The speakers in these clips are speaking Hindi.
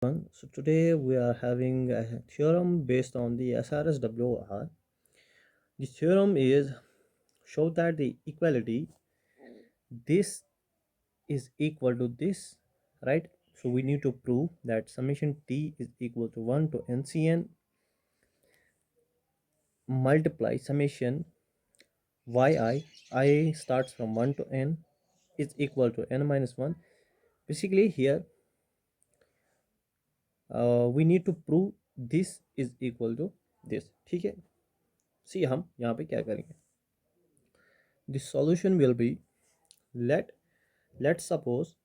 everyone. So today we are having a theorem based on the SRSWR. The theorem is show that the equality this is equal to this, right? So we need to prove that summation t is equal to 1 to ncn multiply summation yi starts from 1 to n is equal to n minus 1. Basically here we need to prove this is equal to this. ठीक है, सी हम यहाँ पे क्या करेंगे. The solution will be let let's suppose,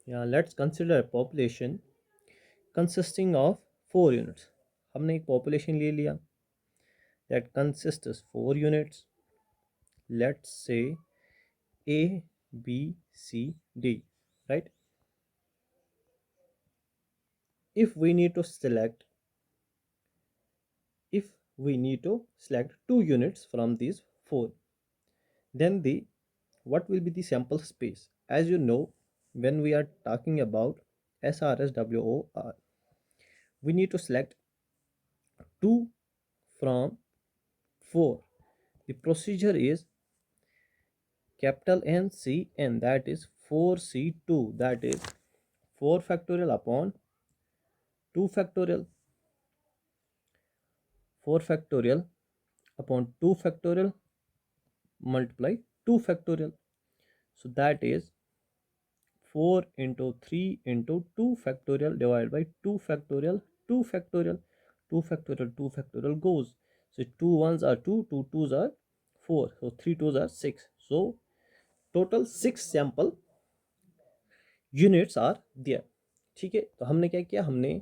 yeah, let's consider a population consisting of 4 units. हमने एक population ले लिया that consists of 4 units. Let's say A, B, C, D, right? If we need to select two units from these four, then the what will be the sample space? As you know, when we are talking about SRSWOR, we need to select 2 from 4. The procedure is capital NCN, that is 4C2, that is 4 factorial upon 2 factorial, 4 factorial upon 2 factorial multiply 2 factorial. So that is 4 into 3 into 2 factorial divided by 2 factorial, 2 factorial, 2 factorial, 2 factorial goes. So 2 ones are 2, 2 twos are 4, so 3 twos are 6. So total 6 sample units are there. ठीक है, तो हमने क्या किया, हमें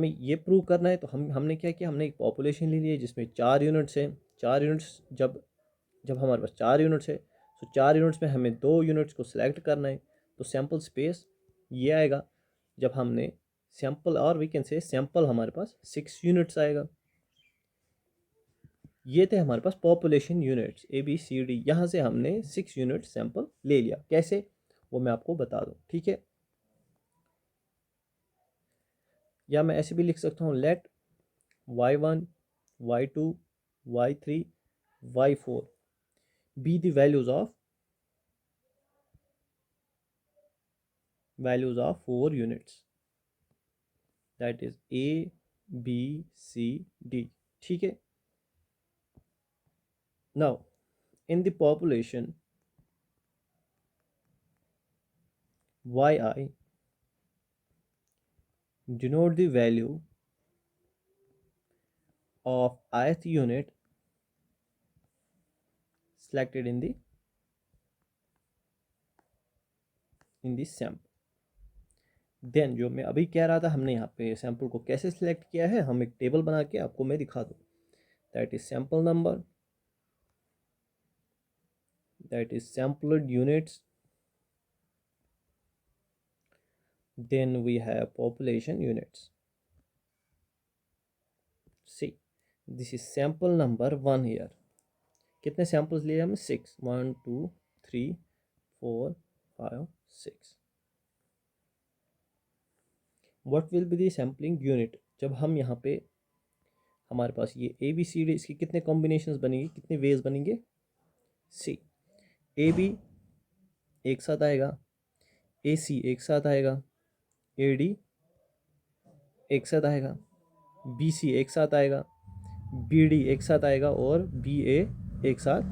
ये प्रूव करना है, तो हमने क्या किया, हमने एक पॉपुलेशन ले ली जिसमें 4 यूनिट्स हैं. 4 यूनिट्स जब जब हमारे पास 4 यूनिट्स है, तो 4 यूनिट्स में हमें 2 यूनिट्स को सिलेक्ट करना है. तो सैम्पल स्पेस ये आएगा जब हमने सैम्पल, और वी कैन से सैम्पल हमारे पास 6 यूनिट्स आएगा. ये थे हमारे पास पॉपुलेशन यूनिट्स ABCD. यहाँ से हमने 6 यूनिट सैम्पल ले लिया. कैसे, वो मैं आपको बता दूँ. ठीक है, या मैं ऐसे भी लिख सकता हूँ, late y1 y2 y3 y4 be the values of 4 units, that is A B C D. ठीक है. Now in the population yi denote the value of ith unit selected in the sample. Then जो मैं अभी कह रहा था, हमने यहाँ पे सैंपल को कैसे सिलेक्ट किया है, हम एक टेबल बना के आपको मैं दिखा दूँ. That is sample number, that is sampled units, then we have population units. See, this is sample number 1 here. कितने सैंपल्स लिए हमने, 6, 1 2 3 4 5 6. What will be the sampling unit. जब हम यहाँ पे हमारे पास ये ABCD, इसकी कितने कॉम्बिनेशंस बनेंगे, कितने वेज बनेंगे. सी, AB एक साथ आएगा, AC एक साथ आएगा, AD एक साथ आएगा, BC एक साथ आएगा, BD एक साथ आएगा, और BA एक साथ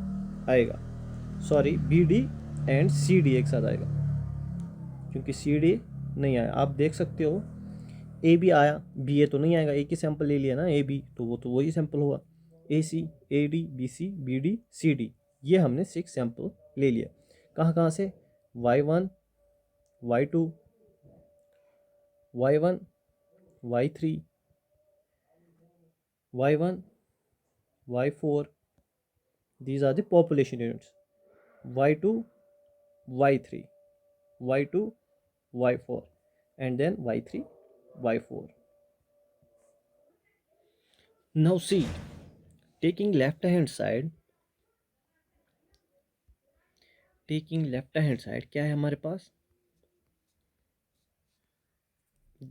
आएगा. सॉरी, BD एंड CD एक साथ आएगा, क्योंकि CD नहीं आया. आप देख सकते हो AB आया, BA तो नहीं आएगा, एक ही सैंपल ले लिया ना AB, तो वो तो वही सैंपल हुआ. AC AD BC BD CD, ये हमने 6 सैंपल ले लिया. कहाँ से, y1 y2 y1 y3 y1 y4, these are the population units. y2 y3 y2 y4 and then y3 y4. Now see, taking left hand side क्या है हमारे पास,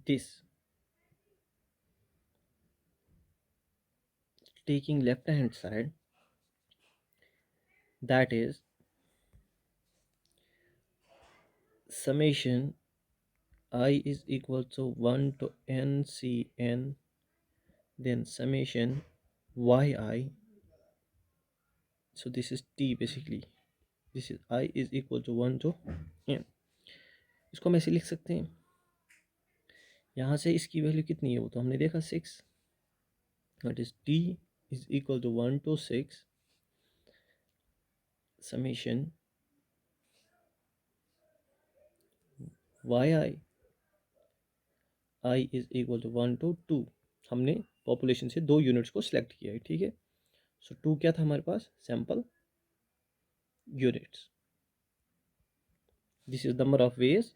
this taking left hand side, that is summation I is equal to 1 to ncn, then summation yi. So this is t basically, this is I is equal to 1 to n. इसको हम ऐसे लिख सकते हैं, यहाँ से इसकी वैल्यू कितनी है वो तो हमने देखा 6, that is t is equal to 1 to 6 summation yi I is equal to 1 to 2. हमने पॉपुलेशन से 2 यूनिट्स को सिलेक्ट किया है, ठीक है। सो 2 क्या था हमारे पास, sample units. This is number of ways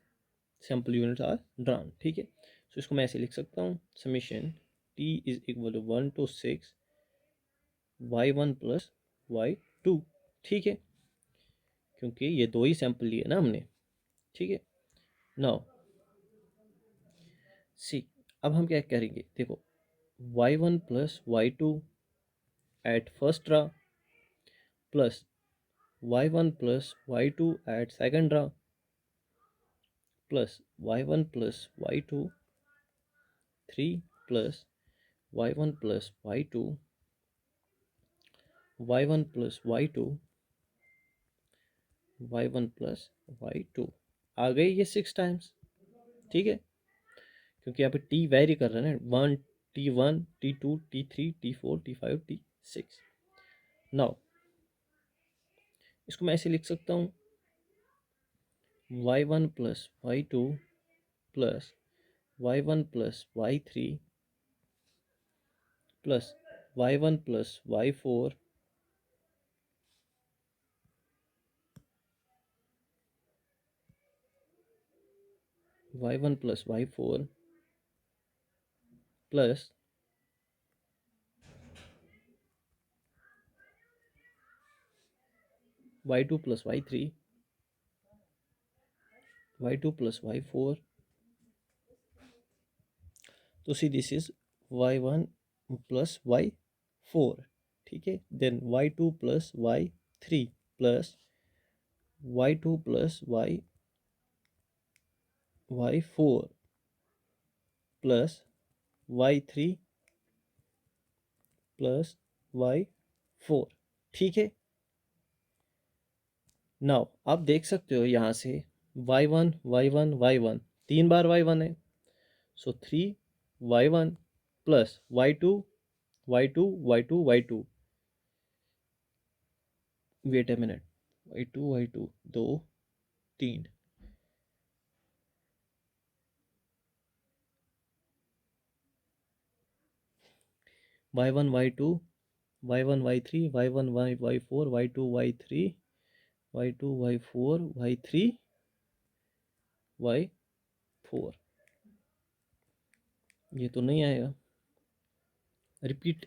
sample units are drawn, ठीक है। सो इसको मैं ऐसे लिख सकता हूँ, summation t is equal to 1 to 6 y1 plus y2, ठीक है, क्योंकि ये 2 ही सैंपल लिए ना हमने, ठीक है। नाउ सी, अब हम क्या करेंगे, देखो y1 plus y2 at first draw plus y1 plus y2 at second draw plus y1 plus y2 3 plus y1 plus y2 y1 plus y2 y1 plus y2 आ गई ये 6 टाइम्स, ठीक है, क्योंकि यहाँ पे टी वेरी कर रहा है ना, 1 t1 t2 t3 t4 t5 t6। Now इसको मैं ऐसे लिख सकता हूँ, y1 plus y2 plus y1 plus y3 plus y1 plus y4 y1 plus y4 plus y2 plus y3 y2 plus y4, तो see this is y1 plus y4, ठीक है, then y2 plus y3 plus y2 plus y4 plus y3 plus y4, ठीक है। नाउ आप देख सकते हो यहाँ से y1 y1 y1 3 बार y1 है, so 3 y1 plus y2 y2 y2 y2, wait a minute, y2 y2 2 3, y1 y2 y1 y3 y1 y4 y2 y3 y2 y4 y3 y4, ये तो नहीं आएगा, रिपीट,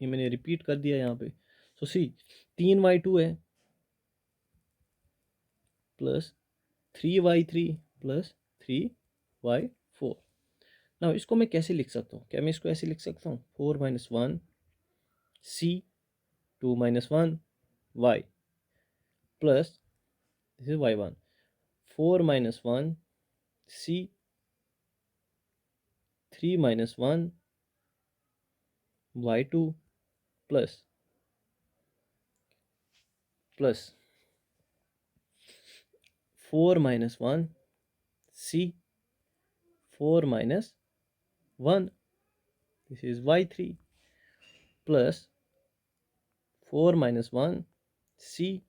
ये मैंने रिपीट कर दिया यहाँ पे। सो सी 3 y2 है प्लस 3y3 प्लस 3y4। ना इसको मैं कैसे लिख सकता हूँ, क्या मैं इसको ऐसे लिख सकता हूँ, 4 minus 1 c 2 minus 1 y plus this is y1, 4 minus 1 c 3 minus 1 y2 plus plus 4 minus 1 c 4 minus 1, this is y3 plus 4 minus 1 c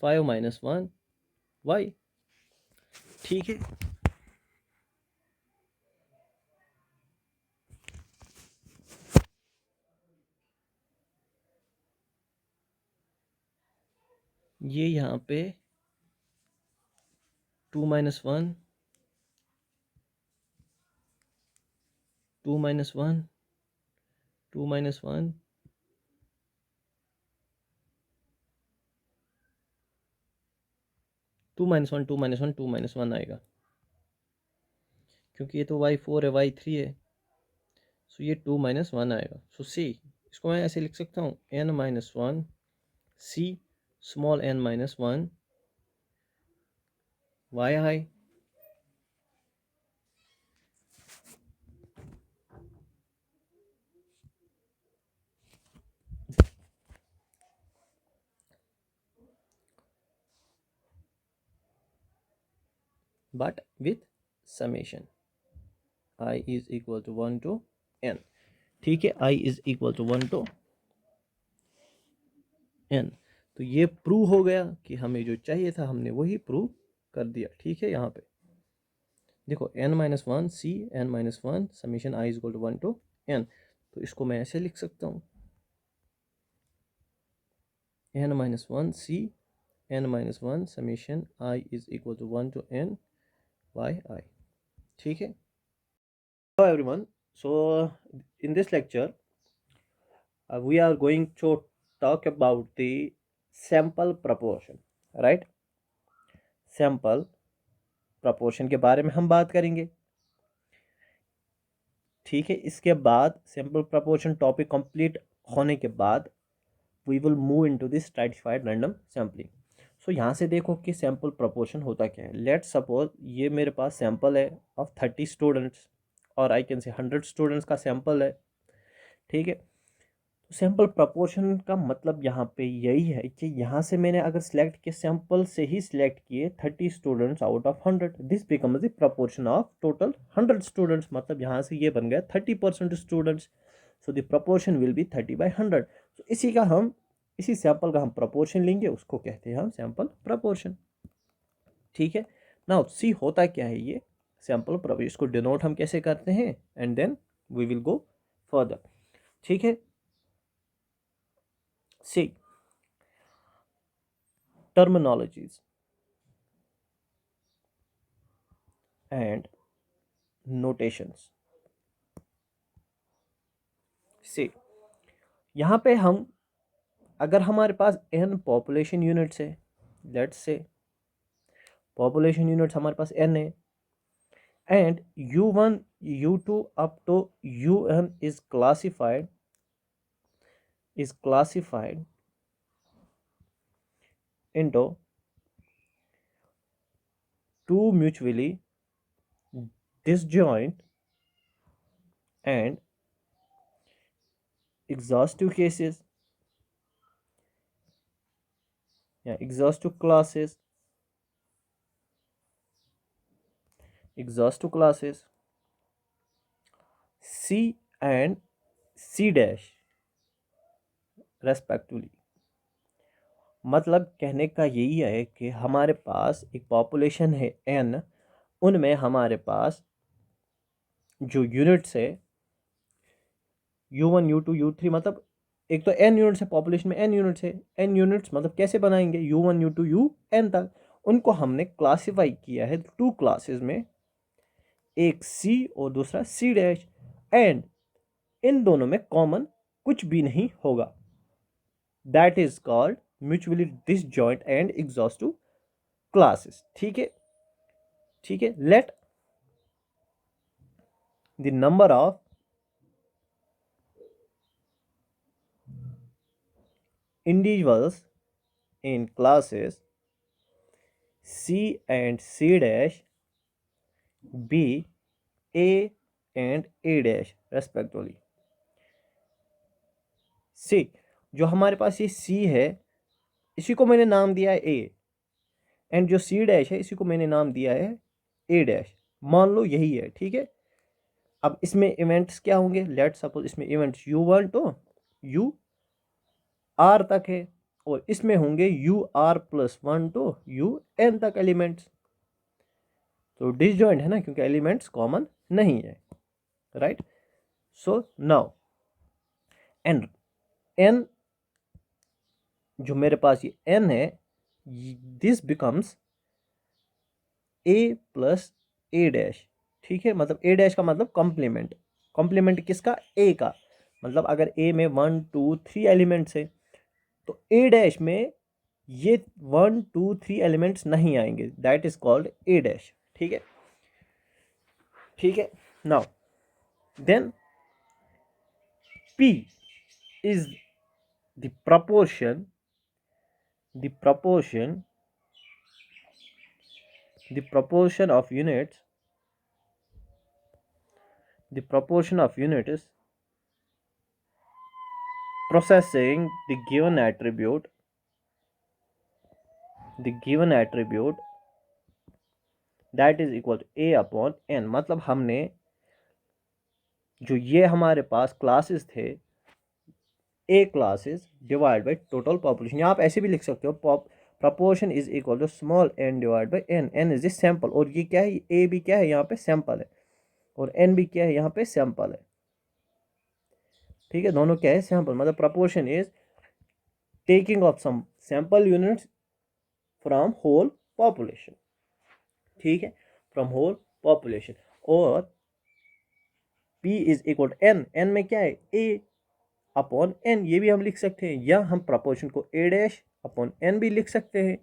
5 minus 1 y, ठीक है। ये यहाँ पे 2 minus 1 2 minus 1 2 minus 1 2 minus 1 2 minus 1 2 minus 1 आएगा, क्योंकि ये तो y4 है y3 है, सो ये 2 - 1 आएगा। सो सी, इसको मैं ऐसे लिख सकता हूँ n - 1 c small n - 1 yi but with summation I is equal to 1 to n। ठीक है, I is equal to 1 to n। तो ये प्रूव हो गया कि हमें जो चाहिए था हमने वही प्रूव कर दिया। ठीक है, यहाँ पे देखो n - 1 c n - 1 summation I is equal to 1 to n। तो इसको मैं ऐसे लिख सकता हूँ n - 1 c n - 1 summation I is equal to 1 to n by I। ठीक है। Hello everyone, so in this lecture we are going to talk about the sample proportion, right? Sample proportion के बारे में हम बात करेंगे। ठीक है, इसके बाद सैंपल प्रपोर्शन टॉपिक कंप्लीट होने के बाद we will move into the stratified random sampling. So यहाँ से देखो कि सैंपल प्रपोर्शन होता क्या है। लेट सपोज ये मेरे पास सैंपल है ऑफ 30 स्टूडेंट्स और आई कैन से 100 स्टूडेंट्स का सैंपल है। ठीक है, सैंपल प्रपोर्शन का मतलब यहाँ पे यही है कि यहाँ से मैंने अगर सिलेक्ट किए सैंपल से ही सिलेक्ट किए 30 students out of 100, this becomes the proportion of total 100 students. मतलब यहाँ से ये बन गया 30% students, so the proportion will be 30/100। तो इसी सैंपल का हम प्रपोर्शन लेंगे, उसको कहते हैं हम सैंपल प्रपोर्शन। ठीक है, नाउ सी होता क्या है ये सैंपल प्रपोर्शन, इसको डिनोट हम कैसे करते हैं and then we will go further. ठीक है, see terminologies and notations। see यहाँ पे हम अगर हमारे पास n पॉपुलेशन यूनिट्स है, लेट्स से पॉपुलेशन यूनिट्स हमारे पास n है and u1 u2 up to un is classified into two mutually disjoint and exhaustive cases या exhaustive classes C and C dash respectively. मतलब कहने का यही है कि हमारे पास एक पॉपुलेशन है n, उनमें हमारे पास जो यूनिट्स है u1 u2 u3, मतलब एक तो n यूनिट्स है, पॉपुलेशन में n यूनिट्स है। n यूनिट्स मतलब कैसे बनाएंगे, u1 u2 un तक, उनको हमने क्लासिफाई किया है टू क्लासेस में, एक C और दूसरा C डैश, एंड इन दोनों में कॉमन कुछ भी नहीं होगा। That is called mutually disjoint and exhaustive classes. ठीक है, let the number of individuals in classes C and C dash B A and A dash respectively। C जो हमारे पास ये C है इसी को मैंने नाम दिया है A, एंड जो C डैश है इसी को मैंने नाम दिया है A डैश, मान लो यही है। ठीक है, अब इसमें इवेंट्स क्या होंगे, लेट सपोज इसमें इवेंट्स U1 तो UR तक है और इसमें होंगे UR+1 तो UN तक एलिमेंट्स। तो डिसजॉइंट है ना, क्योंकि एलिमेंट्स कॉमन नहीं है, right. So now and n जो मेरे पास ये n है, this becomes A plus A dash. ठीक है, मतलब A डैश का मतलब कॉम्प्लीमेंट किसका, A का। मतलब अगर A में 1 2 3 एलिमेंट्स है तो A डैश में ये 1 2 3 एलिमेंट्स नहीं आएंगे, that is called A dash. ठीक है, now then P is the proportion the proportion of units processing the given attribute that is equal to a upon n। मतलब हमने जो ये हमारे पास क्लासेस थे, a classes divide by total population, यहाँ आप ऐसे भी लिख सकते हो, proportion is equal to small n divide by n. N is a sample, और ये क्या है, ए भी क्या है यहाँ पे सैंपल है, और एन भी क्या है यहाँ पे सैंपल है। ठीक है, दोनों क्या है सैंपल, मतलब proportion is taking of some sample units from whole population. ठीक है, फ्रॉम होल पॉपुलेशन। और P is equal to n, n में क्या है ए अपॉन एन, ये भी हम लिख सकते हैं, या हम प्रपोर्शन को ए डैश अपॉन एन भी लिख सकते हैं।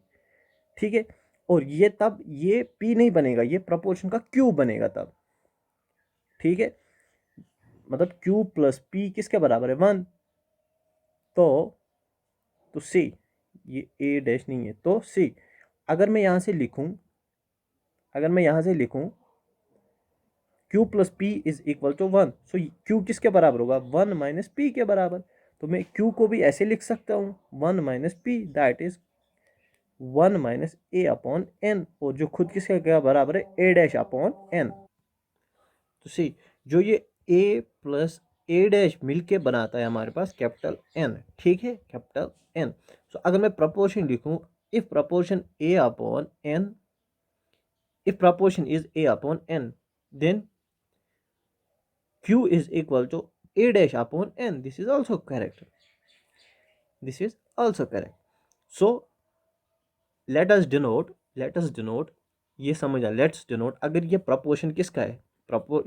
ठीक है, और ये तब ये P नहीं बनेगा, ये प्रपोर्शन का Q बनेगा तब। ठीक है, मतलब Q प्लस P किसके बराबर है 1। तो C, ये ए डैश नहीं है तो C। अगर मैं यहां से लिखूं Q plus P is equal to 1, so Q किसके बराबर होगा 1 माइनस P के बराबर। तो मैं Q को भी ऐसे लिख सकता हूँ 1 minus P, that is 1 minus a upon n, और जो खुद किसके क्या बराबर है ए डैश अपॉन एन। तो सी, जो ये ए प्लस ए डैश मिलके बनाता है हमारे पास कैपिटल एन। ठीक है, कैपिटल एन। सो अगर मैं प्रपोर्शन लिखूं, if proportion a upon n, if proportion is a upon n, then Q is equal to A dash upon N. This is also correct. So let us denote ये समझ आ, लेट्स डिनोट, अगर ये प्रपोर्शन किसका है,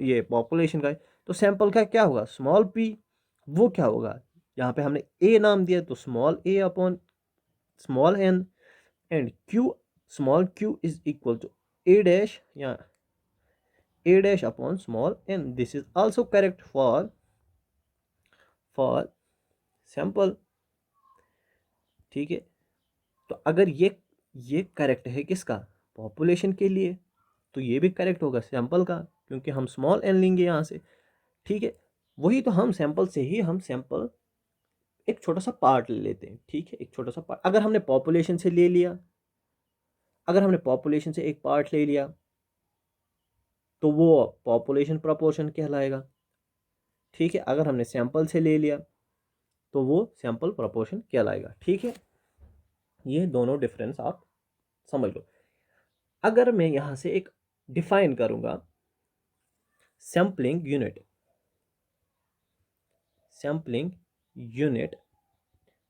ये पॉपुलेशन का है, तो सैंपल का क्या होगा स्मॉल p, वो क्या होगा, यहाँ पे हमने a नाम दिया तो small a upon small n, and q, small q is equal to a dash या a dash upon small n. This is also correct for sample। ठीक है, तो अगर ये करेक्ट है किसका पॉपुलेशन के लिए, तो ये भी करेक्ट होगा सैंपल का, क्योंकि हम स्मॉल n लेंगे यहाँ से। ठीक है, वही तो हम सैंपल से ही हम सैंपल एक छोटा सा पार्ट ले लेते हैं। ठीक है, एक छोटा सा पार्ट अगर हमने पॉपुलेशन से ले लिया, अगर हमने पॉपुलेशन से एक पार्ट ले लिया तो वो पॉपुलेशन प्रपोर्शन कहलाएगा। ठीक है, अगर हमने सैंपल से ले लिया तो वो सैंपल प्रपोर्शन कहलाएगा। ठीक है, ये दोनों डिफरेंस आप समझ लो। अगर मैं यहां से एक डिफाइन करूंगा sampling unit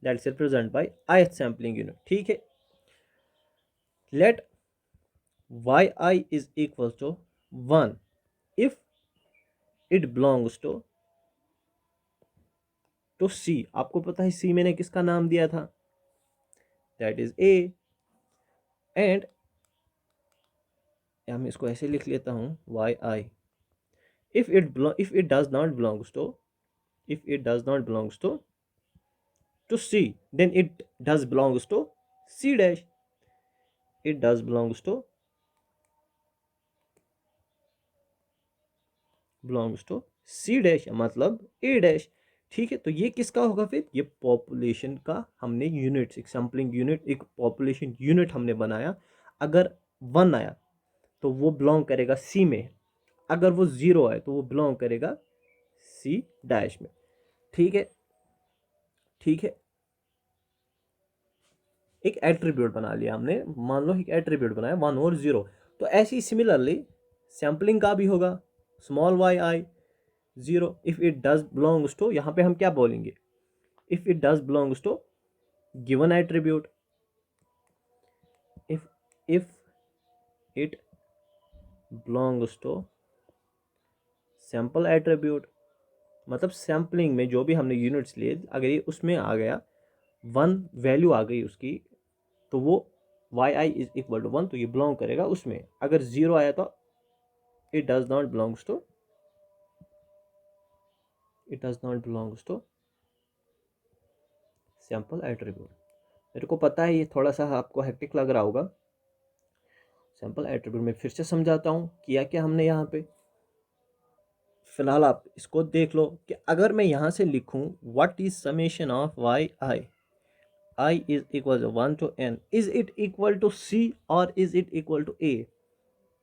that is represent by ith sampling unit. ठीक है, let yi is equal to 1 if it belongs to C। आपको पता है C मैंने किसका नाम दिया था, दैट इज A, एंड मैं इसको ऐसे लिख लेता हूं yi, if it does not belongs to C, then it does belongs to C dash, it does belongs to C dash, मतलब A dash। ठीक है, तो ये किसका होगा फिर, ये पॉपुलेशन का हमने यूनिट, एक सैम्पलिंग यूनिट, एक पॉपुलेशन यूनिट हमने बनाया। अगर 1 आया तो वो बिलोंग करेगा C में, अगर वो 0 आए तो वो बिलोंग करेगा C डैश में। ठीक है, एक एट्रीब्यूट बना लिया हमने, मान लो एक एट्रीब्यूट बनाया 1 और 0। तो ऐसे ही सिमिलरली सैम्पलिंग का भी होगा small yi 0 if it does belongs to, यहाँ पे हम क्या बोलेंगे, if it does belongs to given attribute, if it belongs to sample attribute, मतलब सैम्पलिंग में जो भी हमने यूनिट्स लिए, अगर ये उसमें आ गया 1 वैल्यू आ गई उसकी, तो वो yi इज इक्वल टू 1, तो ये बिलोंग करेगा उसमें। अगर 0 आया तो it does not belongs to it does not belongs to sample attribute. मेरे को पता है ये थोड़ा सा आपको हेक्टिक लग रहा होगा। सैंपल एट्रीब्यूट में फिर से समझाता हूँ किया क्या हमने यहाँ पे। फिलहाल आप इसको देख लो कि अगर मैं यहाँ से लिखूँ what is summation of y i, i is equal to 1 to n, is it equal to c और is it equal to a?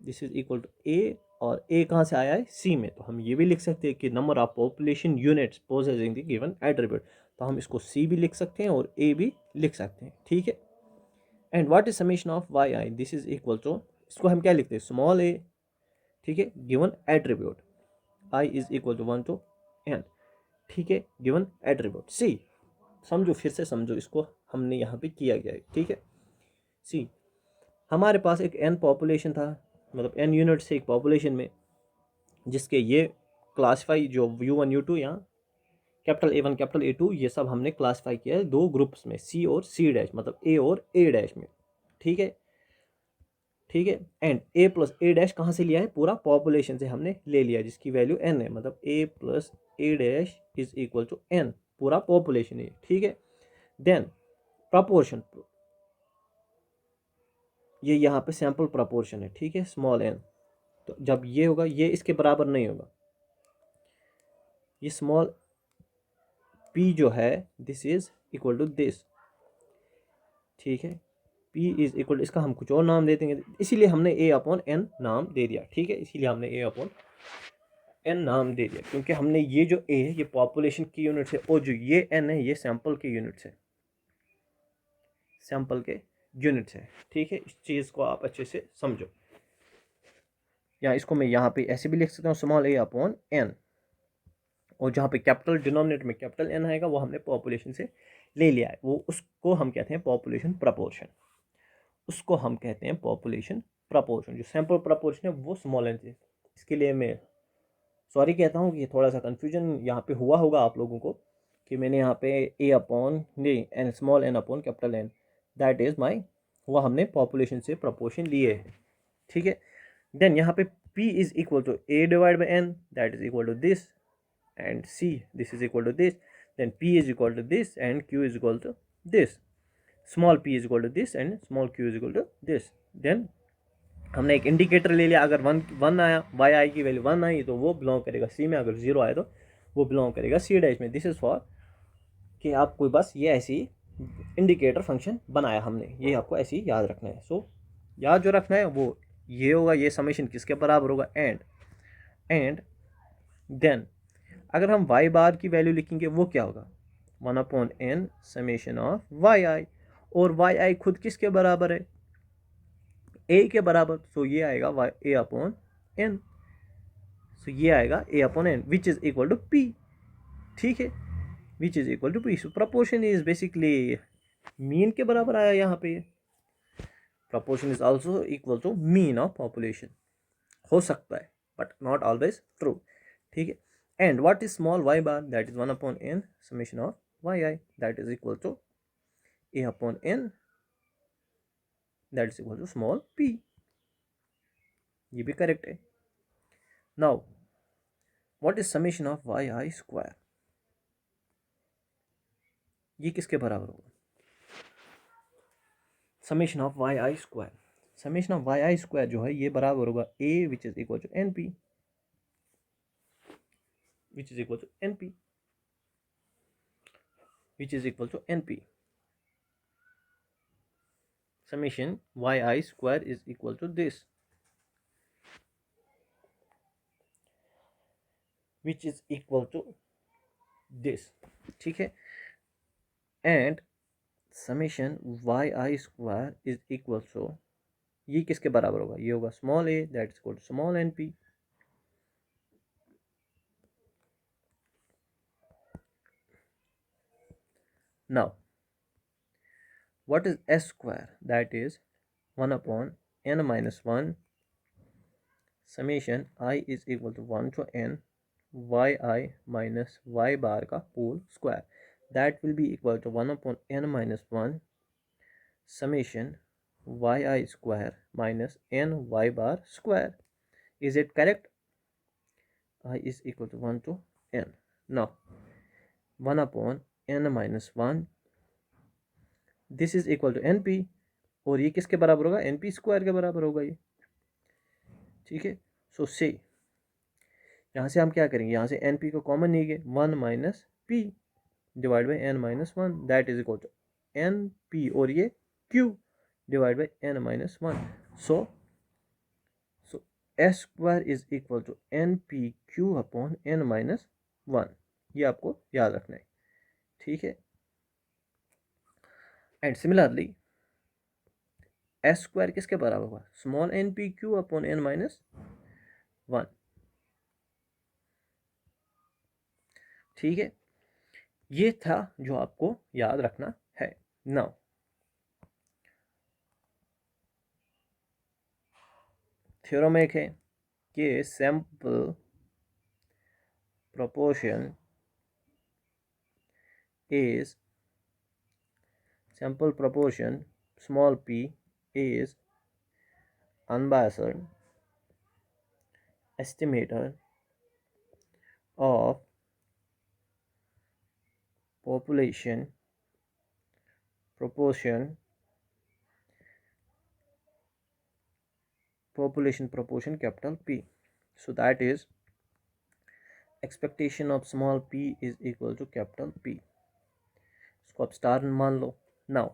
This is equal to a, और ए कहाँ से आया है? सी में। तो हम ये भी लिख सकते हैं कि number of population units possessing the given attribute. तो हम इसको सी भी लिख सकते हैं और ए भी लिख सकते हैं, ठीक है। And what is summation of y i, this is equal to, इसको हम क्या लिखते हैं? स्मॉल ए, ठीक है, given attribute i is equal to 1 to n, ठीक है, गिवन एट्रीब्यूट सी। समझो, फिर से समझो इसको, हमने यहाँ पे किया गया है, ठीक है। सी, हमारे पास एक n पॉपुलेशन था, मतलब n यूनिट से एक पॉपुलेशन में, जिसके ये क्लासीफाई जो U1 U2 यहाँ कैपिटल A1 कैपिटल A2 ये सब हमने क्लासीफाई किया है दो ग्रुप्स में, C और C डैश, मतलब A और A डैश में, ठीक है, ठीक है। And A plus A dash कहाँ से लिया है? पूरा पॉपुलेशन से हमने ले लिया, जिसकी वैल्यू n है, मतलब A plus A dash is equal to n, पूरा पॉपुलेशन है, ठीक है। देन प्रपोर्शन, ये यहाँ पे सैंपल प्रपोर्शन है, ठीक है, स्मॉल n। तो जब ये होगा, ये इसके बराबर नहीं होगा, ये स्मॉल p जो है this is equal to this, ठीक है। p इज इक्वल, इसका हम कुछ और नाम दे देंगे, इसीलिए हमने a अपॉन n नाम दे दिया, ठीक है, इसीलिए हमने a अपॉन n नाम दे दिया, क्योंकि हमने ये जो a है ये पॉपुलेशन की यूनिट है, और जो ये n है ये सैंपल के यूनिट है, सैंपल के यूनिट है, ठीक है। इस चीज़ को आप अच्छे से समझो, या इसको मैं यहाँ पे ऐसे भी लिख सकता हूँ, स्मॉल a अपॉन n, और जहाँ पे कैपिटल डिनोमिनेटर में कैपिटल n आएगा वो हमने पॉपुलेशन से ले लिया है, वो उसको हम कहते हैं पॉपुलेशन प्रपोर्शन, उसको हम कहते हैं पॉपुलेशन प्रपोर्शन। जो सैंपल प्रपोर्शन है वो स्मॉल n से, इसके लिए मैं सॉरी कहता हूँ कि थोड़ा सा कन्फ्यूजन यहाँ पे हुआ होगा आप लोगों को, कि मैंने यहाँ पे a अपॉन नहीं n, small n upon capital n, that is my, वो हमने पॉपुलेशन से प्रपोर्शन लिए है, ठीक है। देन यहाँ पे p is equal to a divide by n, that is equal to this, and C, this is equal to this, then P is equal to this and Q is equal to this, small p is equal to this and small q is equal to this। then हमने एक इंडिकेटर ले लिया, अगर 1 आया, y आई की वैल्यू 1 आई तो वो बिलोंग करेगा C में, अगर 0 आया तो वो बिलोंग करेगा C डैश में। दिस इज़ फॉर कि आपको बस ये ऐसी इंडिकेटर फंक्शन बनाया हमने, ये आपको ऐसे ही याद रखना है। सो याद जो रखना है वो ये होगा, ये समेशन किसके बराबर होगा? एंड देन अगर हम y बार की वैल्यू लिखेंगे वो क्या होगा? 1 upon n summation of y i, और वाई आई खुद किसके बराबर है? a के बराबर, सो ये आएगा a अपॉन n, सो ये आएगा a upon n which is equal to p, ठीक है, which is equal to p। So proportion is basically mean के बराबर आया यहाँ पे, proportion is also equal to mean of population, हो सकता है बट नॉट ऑलवेज ट्रू, ठीक है। And what is small y bar? That is 1 upon n summation of yi, that is equal to a upon n, that is equal to small p, ये भी करेक्ट है। Now what is summation of yi square? ये किसके बराबर होगा? summation of yi square, summation of yi square जो है ये बराबर होगा a which is equal to np, which is equal to np, which is equal to np, summation yi square is equal to this, which is equal to this, ठीक है। And summation y i square is equal to, ये किसके बराबर होगा? ये होगा small a, that is equal to small n p. Now what is s square? That is 1 upon n minus 1 summation i is equal to 1 to n y i minus y bar का whole square, that will be equal to 1 upon n minus 1 summation yi square minus n y bar square. Is it correct? I is equal to 1 to n. Now 1/n-1 this is equal to n p, और ये किसके बराबर होगा, एन पी स्क्वायर के बराबर होगा ये, ठीक है। सो से यहाँ से हम क्या करेंगे, यहाँ से एन पी को कॉमन लेंगे, 1 minus p divide by n-1 that is equal to n p, और ये q divide by n-1। So s square is equal to n p q upon n-1, ये आपको याद रखना है, ठीक है। एंड सिमिलरली एस स्क्वायर किसके बराबर हुआ, small n p q upon n-1, ठीक है। ये था जो आपको याद रखना है। नाउ थ्योरम एक है कि sample proportion is sample proportion small p is unbiased estimator of population proportion capital P. So that is expectation of small p is equal to capital P. इसको आप स्टार मान लो। Now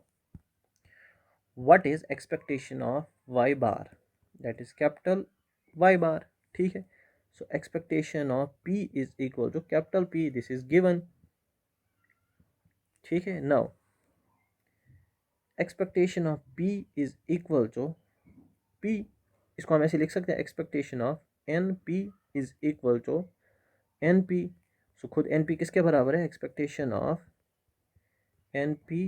what is expectation of y bar, that is capital Y bar, ठीक है। So expectation of p is equal to capital P, this is given, ठीक है। Now expectation of p is equal to p, इसको हम ऐसे लिख सकते हैं, expectation of n p is equal to n p. So खुद एन पी किसके बराबर है, expectation of n p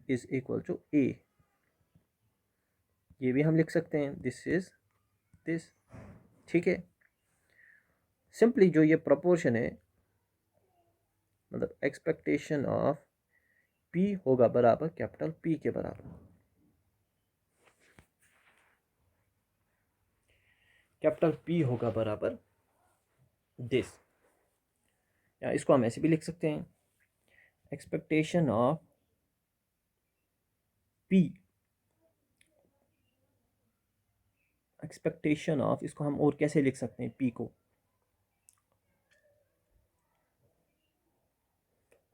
is equal to a, ये भी हम लिख सकते हैं, दिस इज दिस, ठीक है। सिंपली जो ये प्रोपोर्शन है, मतलब एक्सपेक्टेशन ऑफ पी होगा बराबर कैपिटल पी के बराबर, कैपिटल पी होगा बराबर दिस, या इसको हम ऐसे भी लिख सकते हैं, expectation of P, expectation of, इसको हम और कैसे लिख सकते हैं पी को,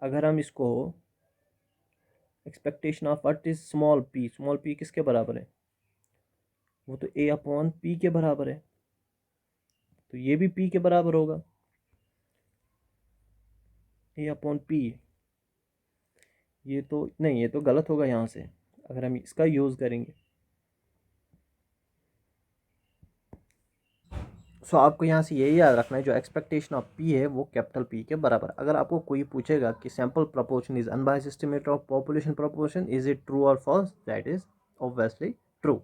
अगर हम इसको expectation of what is small P किसके बराबर है, वो तो ए अपॉन पी के बराबर है, तो ये भी पी के बराबर होगा, ए अपॉन पी, ये तो नहीं, ये तो गलत होगा यहाँ से, अगर हम इसका यूज़ करेंगे। सो आपको यहाँ से यही याद रखना है, जो एक्सपेक्टेशन ऑफ पी है वो कैपिटल पी के बराबर। अगर आपको कोई पूछेगा कि sample proportion is unbiased estimate of population proportion, is it true और false, that is obviously true,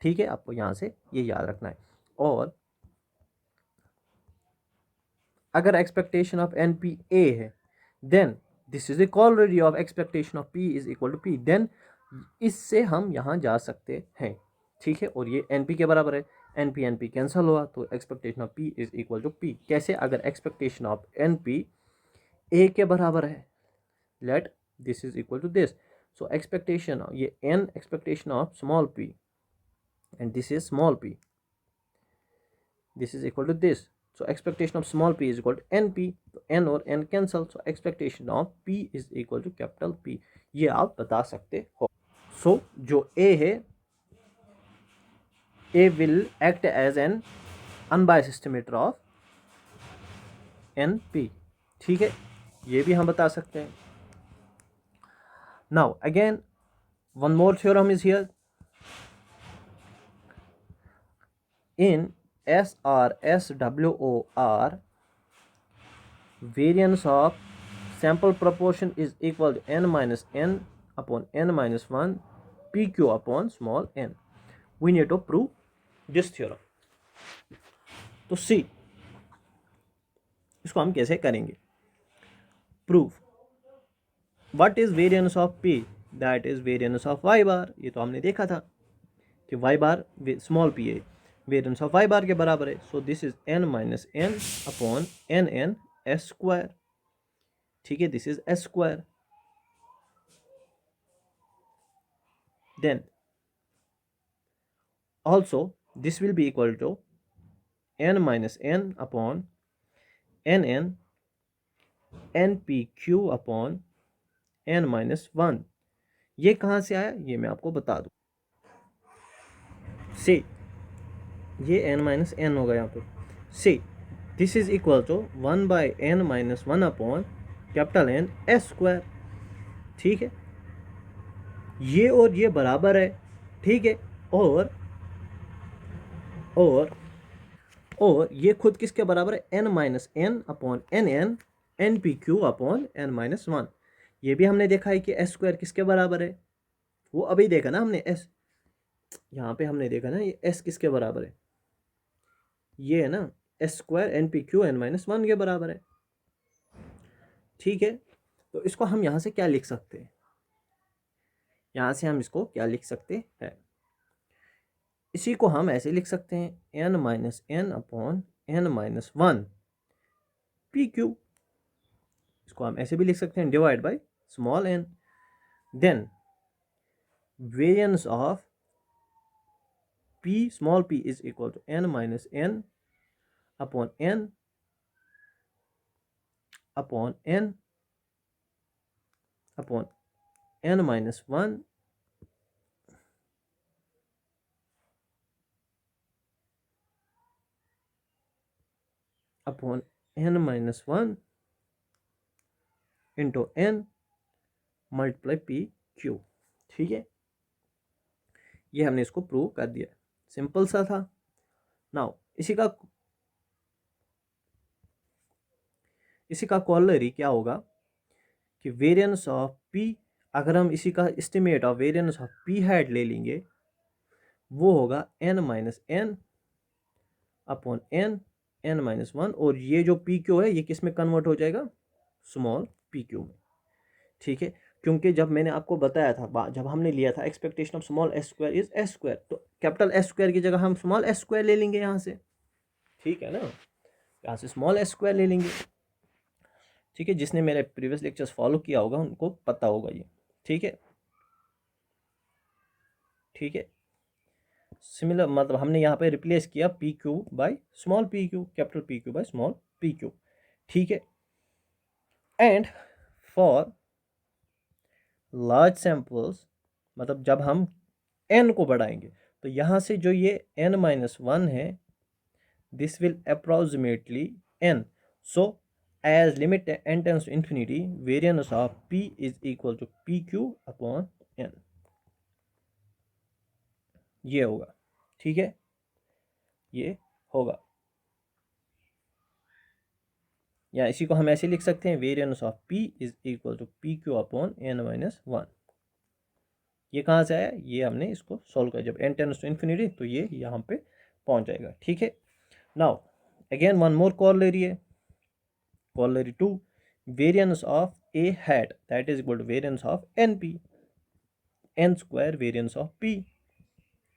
ठीक है। आपको यहाँ से ये याद रखना है। और अगर expectation of n p a है, then this is equal already of expectation of p is equal to p, then इससे हम यहाँ जा सकते हैं, ठीक है। और ये एन पी के बराबर है, एन पी कैंसिल हुआ, तो expectation of p is equal to p. कैसे, अगर expectation of n p a के बराबर है, let this is equal to this, so expectation ये n expectation of small p and this is small p, this is equal to this, so expectation of small p is equal to n p, तो n और n cancel, so expectation of p is equal to capital P, ये आप बता सकते हो। सो जो a है, a will act as an unbiased estimator of NP, ठीक है, ये भी हम बता सकते हैं। Now again one more theorem is here, in SRSWOR variance of sample proportion is equal to n minus n upon n minus 1 pq upon small n. We need to prove this theorem. तो सी इसको हम कैसे करेंगे, prove what is variance of p, that is variance of y bar, ये तो हमने देखा था कि वाई बार स्मॉल पी है, वेरिएंस ऑफ वाई बार के बराबर है, so this is n minus n upon n n s square, ठीक है, this is s square. Then also this will be equal to n minus n upon nn npq upon n minus 1. ये कहाँ से आया ये मैं आपको बता दूं. से ये n माइनस n होगा यहाँ पे. Say this is equal to 1 by n minus 1 upon capital N s square. ठीक है, ये और ये बराबर है. ठीक है, और ये खुद किसके बराबर है, n minus n upon n n n p q upon n minus 1. ये भी हमने देखा है कि एस स्क्वायर किसके बराबर है, वो अभी देखा ना हमने. एस यहाँ पे हमने देखा ना, ये एस किसके बराबर है, ये है ना s square n p q n minus 1 के बराबर है. ठीक है, तो इसको हम यहाँ से क्या लिख सकते हैं, यहाँ से हम इसको क्या लिख सकते हैं, इसी को हम ऐसे लिख सकते हैं n minus n upon n minus 1 p q. इसको हम ऐसे भी लिख सकते हैं divide by small n. Then variance of p small p is equal to n minus n upon n upon n upon n minus 1 upon n minus 1 into n multiply p q. ठीक है, ये हमने इसको प्रूव कर दिया. सिंपल सा था. नाउ इसी का कॉलरी क्या होगा कि वेरिएंस ऑफ p, अगर हम इसी का estimate of variance of p hat ले लेंगे, वो होगा n minus n upon n minus 1. और ये जो पी क्यू है ये किस में कन्वर्ट हो जाएगा, स्मॉल पी क्यू में. ठीक है, क्योंकि जब मैंने आपको बताया था, जब हमने लिया था expectation of small S square is s square, तो कैपिटल एस स्क्वायर की जगह हम स्मॉल एस स्क्वायर ले लेंगे यहाँ से. ठीक है ना, यहाँ से स्मॉल एस स्क्वायर ले लेंगे. ठीक है, जिसने मेरे प्रीवियस लेक्चर्स फॉलो किया होगा उनको पता होगा ये. ठीक है, ठीक है, सिमिलर मतलब हमने यहाँ पे रिप्लेस किया P Q by small P Q, capital P Q by small P q. ठीक है, एंड फॉर लार्ज सैम्पल्स, मतलब जब हम n को बढ़ाएंगे तो यहाँ से जो ये n माइनस 1 है, this will approximately n. So as limit n tends to infinity, variance of p is equal to pq upon n. ये होगा. ठीक है, ये होगा, या इसी को हम ऐसे लिख सकते हैं variance of p is equal to p q upon n minus 1. ये कहाँ से आया, ये हमने इसको सॉल्व किया. जब n टेंड्स टू इन्फिनिटी तो ये यहाँ पे पहुँच जाएगा. ठीक है, now again one more corollary है, corollary 2, variance of a hat that is equal to variance of np, n square variance of p.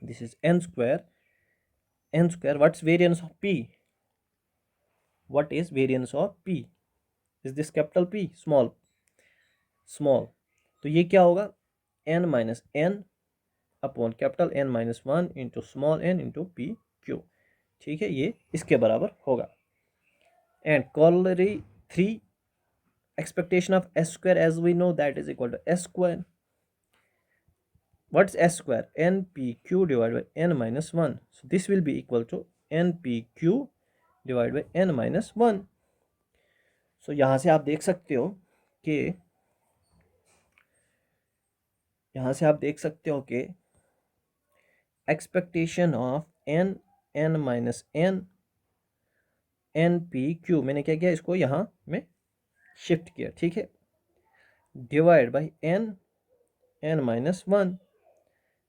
This is n square. What's variance of p, what is variance of p, is this capital P, small. तो ये क्या होगा, n minus n upon capital N minus 1 into small n into P q. ठीक है, ये इसके बराबर होगा. And corollary 3, expectation of s square as we know that is equal to s square. What's s square, npq divided by n minus 1. So this will be equal to npq divided by n minus 1. So यहाँ से आप देख सकते हो कि expectation of n minus n npq, मैंने क्या किया, इसको यहाँ में शिफ्ट किया. ठीक है, divide by n minus 1,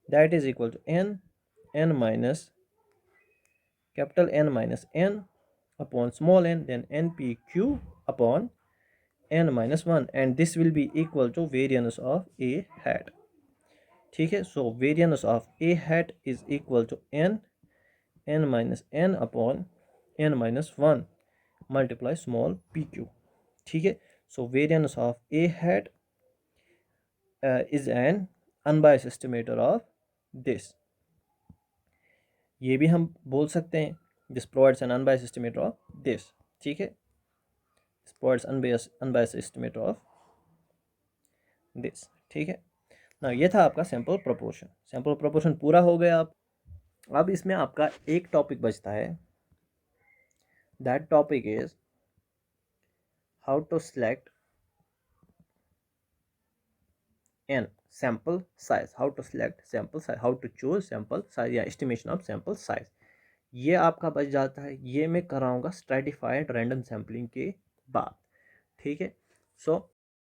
that is equal to n minus capital N minus n upon small n, then npq upon n minus 1, and this will be equal to variance of a hat. ठीक है, so variance of a hat is equal to n minus n upon n minus 1 multiply small pq. ठीक है। So variance of a hat is an unbiased estimator of this, ये भी हम बोल सकते हैं, this provides N unbiased estimator of this, ठीक है, this provides unbiased estimator of this, ठीक है ना। ये था आपका सैंपल प्रोपोर्शन। सैंपल प्रोपोर्शन पूरा हो गया। अब इसमें आपका एक टॉपिक बचता है, that topic is how to select an sample size, how to select sample size, how to choose sample size या एस्टिमेशन ऑफ सैंपल साइज, ये आपका बच जाता है। ये मैं कराऊंगा स्ट्रैटिफाइड रैंडम सैम्पलिंग के बाद, ठीक है। सो